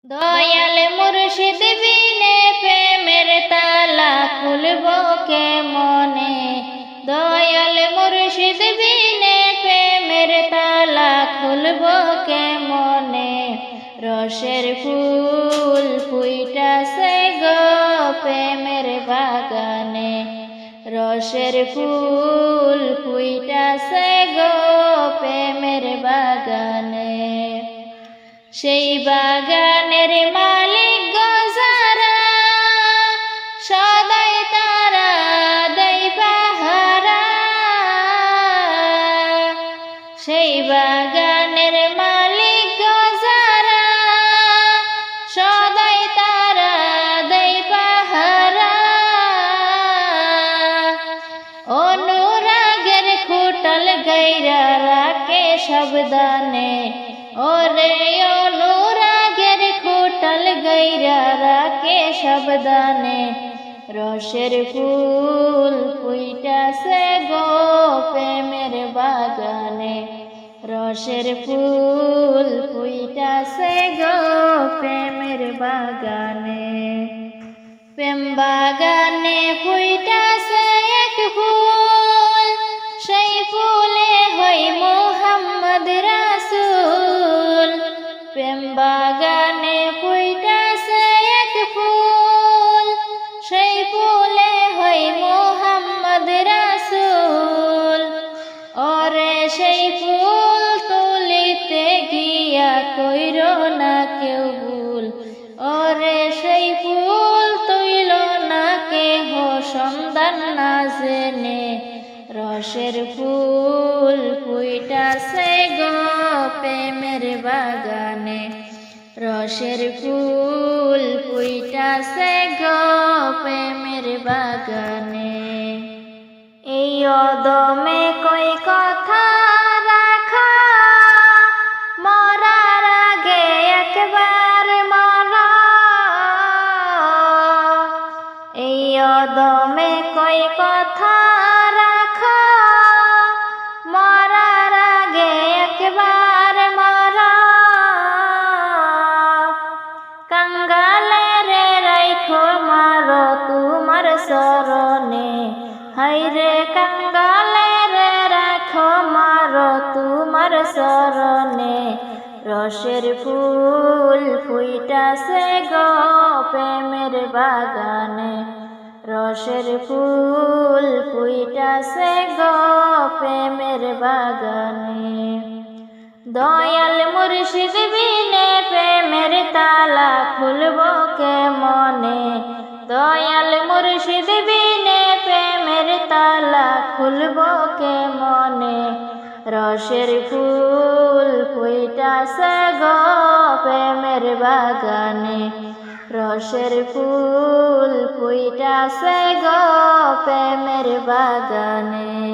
দয়াল মুর্শিদ বিনে প্রেমের তালা খুলব কেমনে। দয়াল মুর্শিদ বিনে প্রেমের তালা খুলব কেমনে। রসের ফুল ফুইটাছে গো প্রেমের বাগানে। রসের ফুল ফুইটাছে গো প্রেমের বাগানে। সেই বাগানের মালিক গো যারা, সদাই তারা দেয় পাহারা। সেই বাগানের মালিক গো যারা, সদাই তারা দেয় পাহারা। অনুরাগের খুঁটল গাইরা রাখে সাবধানে। ওরে অনুরাগের খুঁটল গাইরা রাখে সাবধানে। রসের ফুল ফুইটাছে গো প্রেমের বাগানে। রসের ফুল ফুইটাছে গো প্রেমের বাগানে। প্রেম বাগানে ফুইটাছে এক ফুল, সেই ফুলে হই মোহাম্মদ রাসূল। প্রেম বাগানে ফুইটাছে এক ফুল, সেই ফুলে হই মোহাম্মদ রাসূল। ওরে সেই ফুল তুলিতে গিয়া কইরো না কেউ ভুল। ওরে সেই ফুল তুইল না কেহ সন্ধান না জেনে। রসের ফুল ফুইটাছে গো প্রেমের বাগানে। রসের ফুল ফুইটাছে গো প্রেমের বাগানে। এই অদমে কই কথা রাখা, মরার আগে একবার মরা। এই অদমে কই কথা রাখা, মরার আগে একবার মরা। কাঙ্গালের রাইখো মারো তোমার শরণে। হাইরে কাঙ্গালের রাখো মারো তোমার শরণে। রসের ফুল ফুইটাছে গো প্রেমের বাগানে। রসের ফুল ফুইটাছে গো প্রেমের বাগানে। দয়াল মুর্শিদ বিনে প্রেমের তালা খুলব কেমনে। দয়াল মুর্শিদ বিনে প্রেমের তালা খুলব কেমনে। রসের ফুল ফুইটাছে গো প্রেমের বাগানে। রসের ফুল ফুইটাছে গো প্রেমের বাগানে।